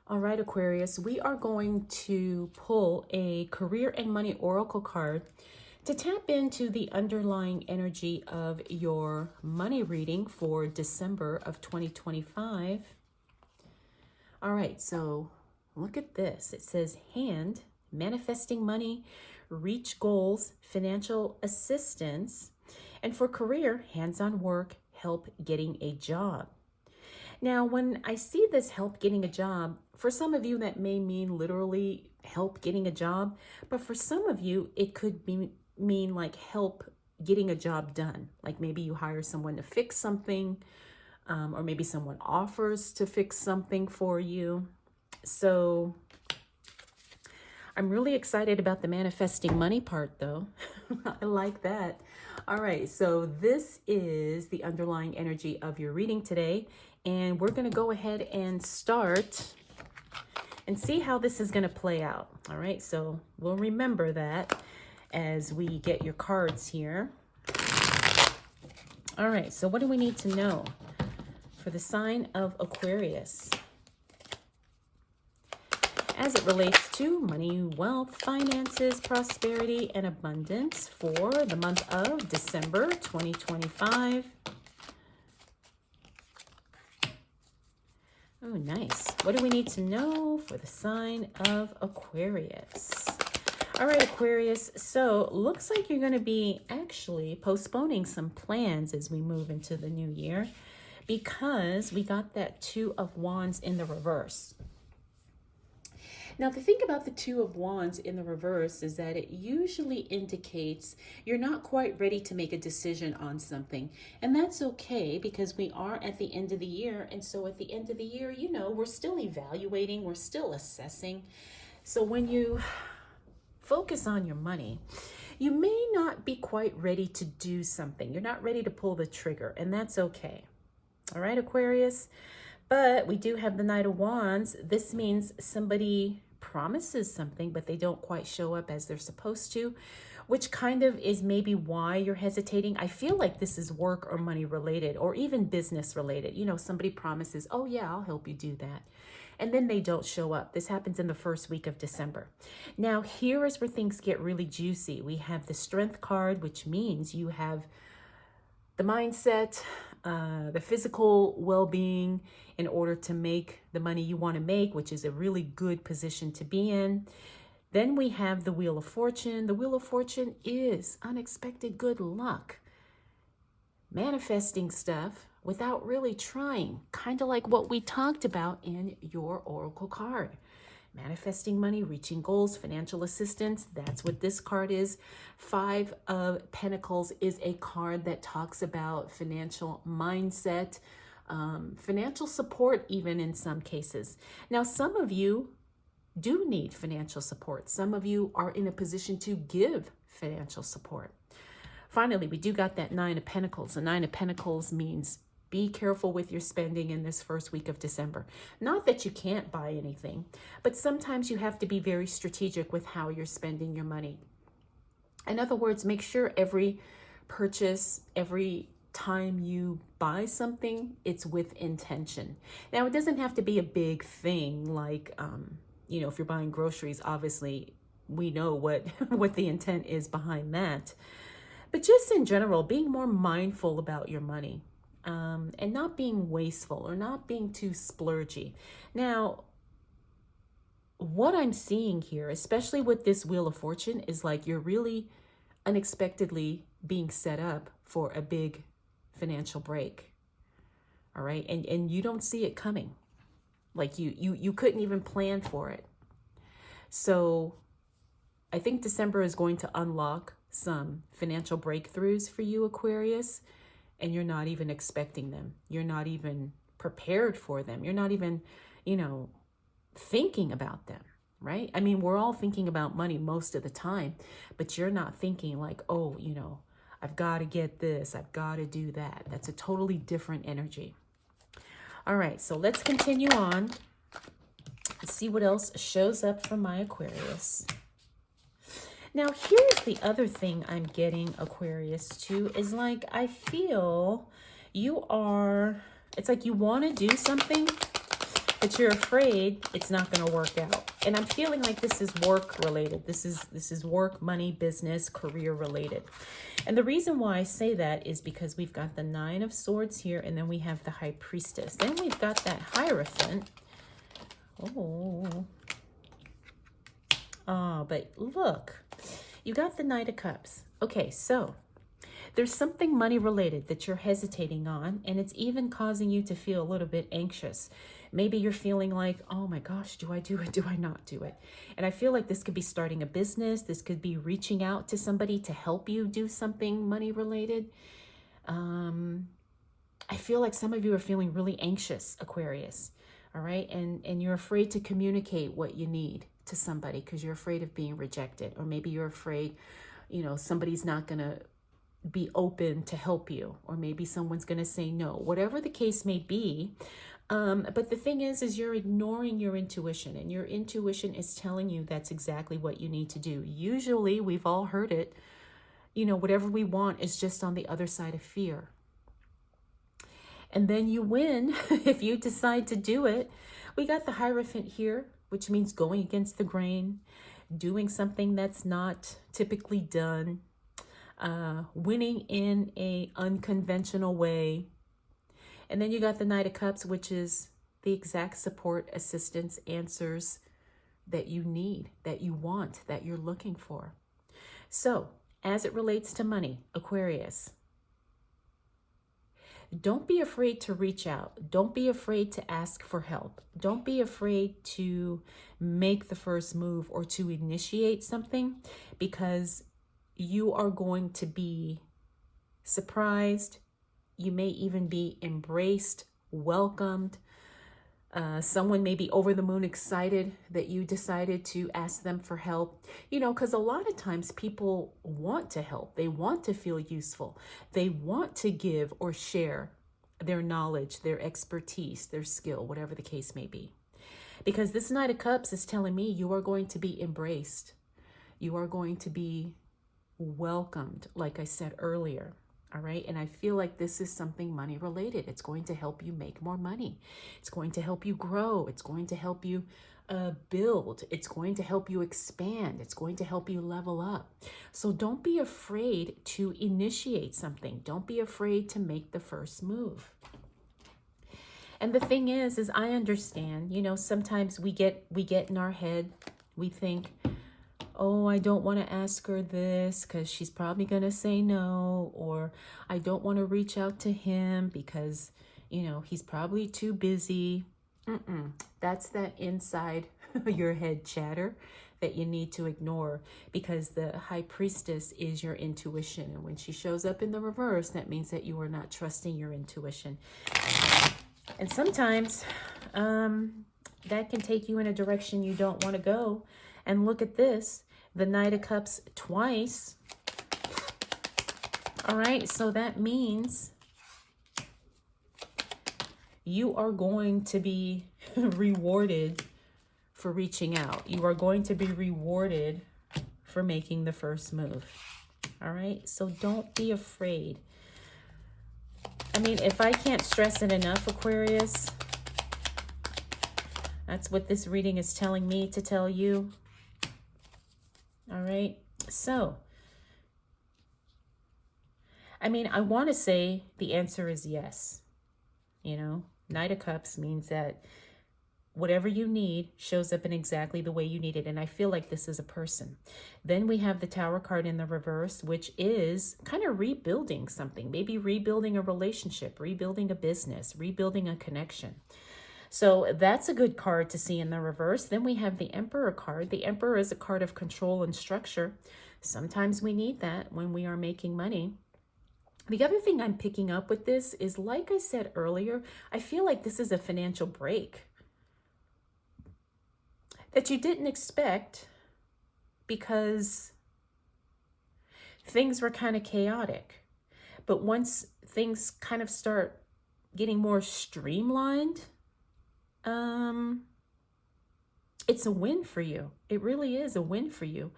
All right, Aquarius, we are going to pull a career and money oracle card to tap into the underlying energy of your money reading for December of 2025. All right, so look at this. It says hand, manifesting money, reach goals, financial assistance, and for career, hands-on work, help getting a job. Now, when I see this help getting a job, for some of you that may mean literally help getting a job, but for some of you, it could mean like help getting a job done. Like maybe you hire someone to fix something, or maybe someone offers to fix something for you. So I'm really excited about the manifesting money part though. I like that. All right, so this is the underlying energy of your reading today. And we're going to go ahead and start and see how this is going to play out. All right, so we'll remember that as we get your cards here. All right, so what do we need to know for the sign of Aquarius as it relates to money, wealth, finances, prosperity, and abundance for the month of December 2025? Oh, nice. What do we need to know for the sign of Aquarius? All right, Aquarius. So looks like you're going to be actually postponing some plans as we move into the new year because we got that Two of Wands in the reverse. Now, the thing about the Two of Wands in the reverse is that it usually indicates you're not quite ready to make a decision on something. And that's okay because we are at the end of the year. And so at the end of the year, you know, we're still evaluating, we're still assessing. So when you focus on your money, you may not be quite ready to do something. You're not ready to pull the trigger, and that's okay. All right, Aquarius? But we do have the Knight of Wands. This means somebody promises something, but they don't quite show up as they're supposed to, which kind of is maybe why you're hesitating. I feel like this is work or money related or even business related. You know, somebody promises, oh yeah, I'll help you do that. And then they don't show up. This happens in the first week of December. Now, here is where things get really juicy. We have the Strength card, which means you have the mindset, the physical well-being in order to make the money you want to make, which is a really good position to be in. Then we have the Wheel of Fortune. The Wheel of Fortune is unexpected good luck. Manifesting stuff without really trying, kind of like what we talked about in your oracle card. Manifesting money, reaching goals, financial assistance. That's what this card is. Five of Pentacles is a card that talks about financial mindset, financial support, even in some cases. Now, some of you do need financial support. Some of you are in a position to give financial support. Finally, we do got that Nine of Pentacles. The Nine of Pentacles means be careful with your spending in this first week of December. Not that you can't buy anything, but sometimes you have to be very strategic with how you're spending your money. In other words, make sure every purchase, every time you buy something, it's with intention. Now, it doesn't have to be a big thing like, you know, if you're buying groceries, obviously we know what the intent is behind that. But just in general, being more mindful about your money. And not being wasteful or not being too splurgy. Now, what I'm seeing here, especially with this Wheel of Fortune, is like you're really unexpectedly being set up for a big financial break. All right. And you don't see it coming. Like you couldn't even plan for it. So I think December is going to unlock some financial breakthroughs for you, Aquarius. And you're not even expecting them. You're not even prepared for them. You're not even, you know, thinking about them, right? I mean, we're all thinking about money most of the time, but you're not thinking like, oh, you know, I've got to get this, I've got to do that. That's a totally different energy. All right, so let's continue on and see what else shows up for my Aquarius. Now, here's the other thing I'm getting, Aquarius, too, is like, I feel you are, it's like you want to do something, but you're afraid it's not going to work out. And I'm feeling like this is work related. This is work, money, business, career related. And the reason why I say that is because we've got the Nine of Swords here, and then we have the High Priestess. Then we've got that Hierophant. Oh, but look, you got the Knight of Cups. Okay, so there's something money related that you're hesitating on, and it's even causing you to feel a little bit anxious. Maybe you're feeling like, oh my gosh, do I do it? Do I not do it? And I feel like this could be starting a business. This could be reaching out to somebody to help you do something money related. I feel like some of you are feeling really anxious, Aquarius. All right. And you're afraid to communicate what you need to somebody because you're afraid of being rejected. Or maybe you're afraid, somebody's not going to be open to help you, or maybe someone's going to say no, whatever the case may be. But the thing is you're ignoring your intuition, and your intuition is telling you that's exactly what you need to do. Usually, we've all heard it, whatever we want is just on the other side of fear. And then you win if you decide to do it. We got the Hierophant here, which means going against the grain, doing something that's not typically done, winning in a unconventional way. And then you got the Knight of Cups, which is the exact support, assistance, answers that you need, that you want, that you're looking for. So as it relates to money, Aquarius, don't be afraid to reach out. Don't be afraid to ask for help. Don't be afraid to make the first move or to initiate something, because you are going to be surprised. You may even be embraced, welcomed. Someone may be over the moon excited that you decided to ask them for help. Because a lot of times people want to help. They want to feel useful. They want to give or share their knowledge, their expertise, their skill, whatever the case may be. Because this Knight of Cups is telling me you are going to be embraced. You are going to be welcomed, like I said earlier. All right. And I feel like this is something money related. It's going to help you make more money. It's going to help you grow. It's going to help you build. It's going to help you expand. It's going to help you level up. So don't be afraid to initiate something. Don't be afraid to make the first move. And the thing is I understand, sometimes we get in our head, we think, oh, I don't want to ask her this because she's probably going to say no, or I don't want to reach out to him because, he's probably too busy. That's that inside your head chatter that you need to ignore, because the High Priestess is your intuition. And when she shows up in the reverse, that means that you are not trusting your intuition. And sometimes that can take you in a direction you don't want to go. And look at this, the Knight of Cups twice. All right, so that means you are going to be rewarded for reaching out. You are going to be rewarded for making the first move. All right, so don't be afraid. I mean, if I can't stress it enough, Aquarius, that's what this reading is telling me to tell you. All right, so, I mean, I want to say the answer is yes. Knight of Cups means that whatever you need shows up in exactly the way you need it. And I feel like this is a person. Then we have the Tower card in the reverse, which is kind of rebuilding something, maybe rebuilding a relationship, rebuilding a business, rebuilding a connection. So that's a good card to see in the reverse. Then we have the Emperor card. The Emperor is a card of control and structure. Sometimes we need that when we are making money. The other thing I'm picking up with this is, like I said earlier, I feel like this is a financial break that you didn't expect because things were kind of chaotic. But once things kind of start getting more streamlined, it's a win for you. It really is a win for you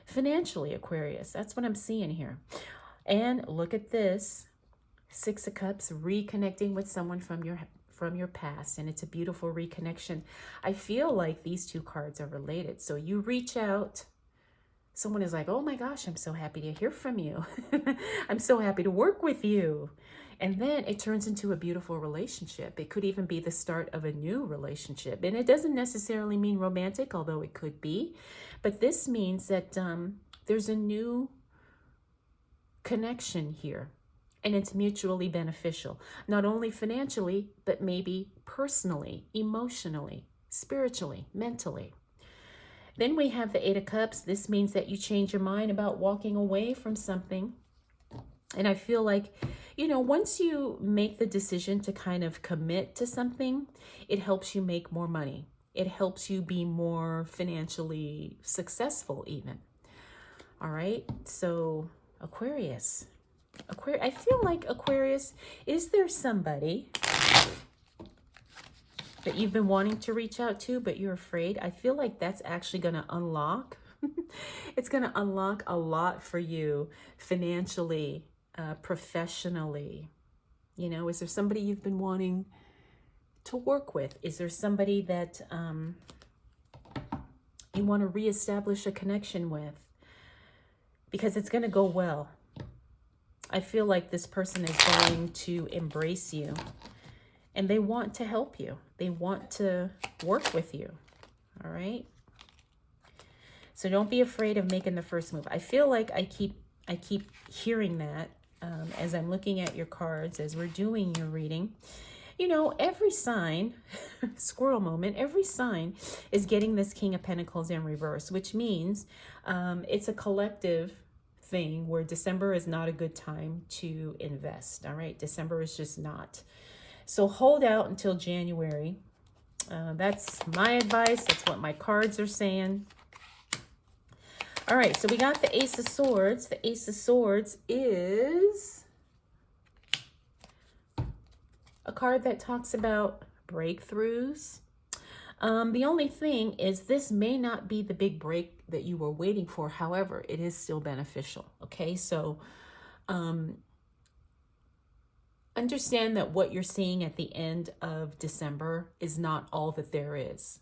financially, Aquarius. That's what I'm seeing here. And look at this, Six of Cups, reconnecting with someone from from your past, and it's a beautiful reconnection. I feel like these two cards are related. So you reach out, someone is like, oh my gosh, I'm so happy to hear from you. I'm so happy to work with you. And then it turns into a beautiful relationship. It could even be the start of a new relationship. And it doesn't necessarily mean romantic, although it could be. But this means that there's a new connection here. And it's mutually beneficial, not only financially, but maybe personally, emotionally, spiritually, mentally. Then we have the Eight of Cups. This means that you change your mind about walking away from something. And I feel like, you know, once you make the decision to kind of commit to something, it helps you make more money. It helps you be more financially successful even. All right. So Aquarius. I feel like Aquarius, is there somebody that you've been wanting to reach out to, but you're afraid? I feel like that's actually going to unlock. It's going to unlock a lot for you financially, professionally. You know, is there somebody you've been wanting to work with? Is there somebody that you want to reestablish a connection with? Because it's going to go well. I feel like this person is going to embrace you, and they want to help you. They want to work with you. All right. So don't be afraid of making the first move. I feel like I keep hearing that as I'm looking at your cards, as we're doing your reading. You know, every sign, squirrel moment, every sign is getting this King of Pentacles in reverse, which means it's a collective thing where December is not a good time to invest. All right. December is just not. So hold out until January. That's my advice. That's what my cards are saying. All right. So we got the Ace of Swords. The Ace of Swords is a card that talks about breakthroughs. The only thing is this may not be the big break that you were waiting for. However, it is still beneficial. Okay, so understand that what you're seeing at the end of December is not all that there is.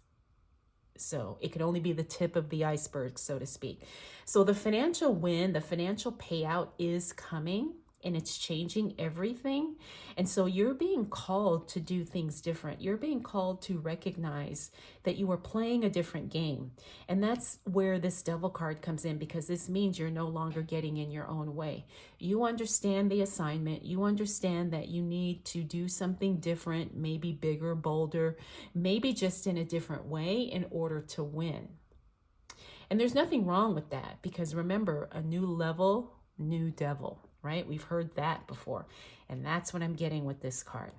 So it can only be the tip of the iceberg, so to speak. So the financial win, the financial payout is coming, and it's changing everything. And so you're being called to do things different. You're being called to recognize that you are playing a different game. And that's where this Devil card comes in, because this means you're no longer getting in your own way. You understand the assignment. You understand that you need to do something different, maybe bigger, bolder, maybe just in a different way in order to win. And there's nothing wrong with that, because remember, a new level, new devil. Right? We've heard that before. And that's what I'm getting with this card.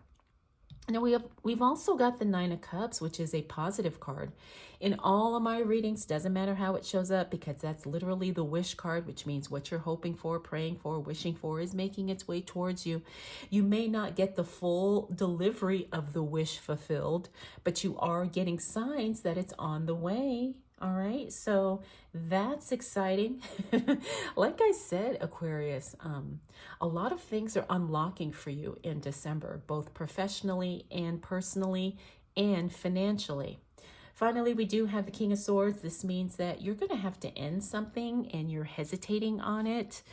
Now we've also got the Nine of Cups, which is a positive card. In all of my readings, doesn't matter how it shows up, because that's literally the wish card, which means what you're hoping for, praying for, wishing for is making its way towards you. You may not get the full delivery of the wish fulfilled, but you are getting signs that it's on the way. All right, so that's exciting. Like I said, Aquarius, a lot of things are unlocking for you in December, both professionally and personally and financially. Finally, we do have the King of Swords. This means that you're going to have to end something and you're hesitating on it.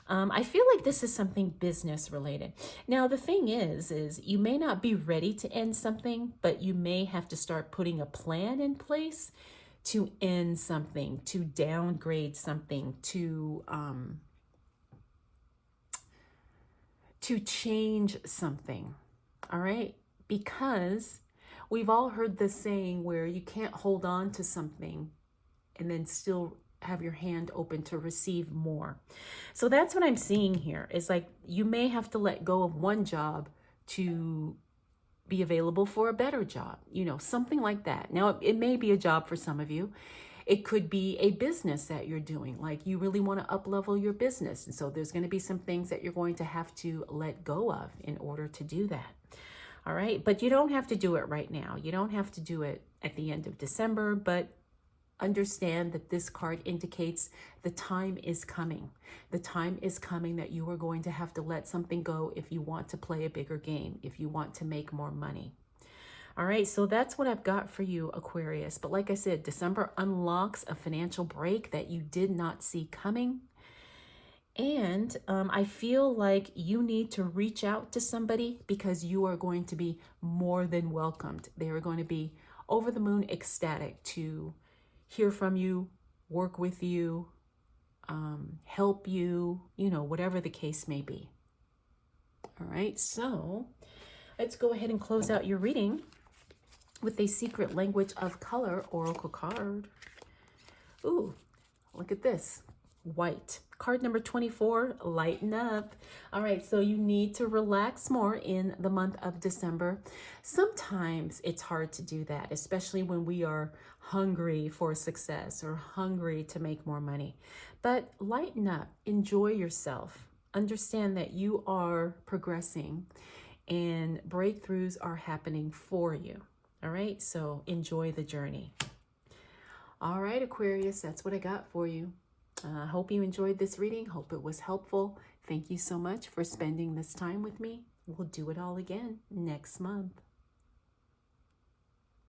I feel like this is something business related. Now, the thing is you may not be ready to end something, but you may have to start putting a plan in place to end something, to downgrade something, to change something. All right? Because we've all heard this saying where you can't hold on to something and then still have your hand open to receive more. So that's what I'm seeing here. Is like you may have to let go of one job to be available for a better job, you know, something like that. Now, it may be a job for some of you. It could be a business that you're doing, like you really want to up-level your business. And so there's going to be some things that you're going to have to let go of in order to do that. All right. But you don't have to do it right now. You don't have to do it at the end of December, but understand that this card indicates the time is coming. The time is coming that you are going to have to let something go if you want to play a bigger game, if you want to make more money. All right, so that's what I've got for you, Aquarius. But like I said, December unlocks a financial break that you did not see coming. And I feel like you need to reach out to somebody because you are going to be more than welcomed. They are going to be over the moon ecstatic to hear from you, work with you, help you, whatever the case may be. All right, so let's go ahead and close out your reading with a Secret Language of Color oracle card. Ooh, look at this. White. Card number 24, lighten up. All right, so you need to relax more in the month of December. Sometimes it's hard to do that, especially when we are hungry for success or hungry to make more money. But lighten up, enjoy yourself. Understand that you are progressing and breakthroughs are happening for you. All right, so enjoy the journey. All right, Aquarius, that's what I got for you. I hope you enjoyed this reading. Hope it was helpful. Thank you so much for spending this time with me. We'll do it all again next month.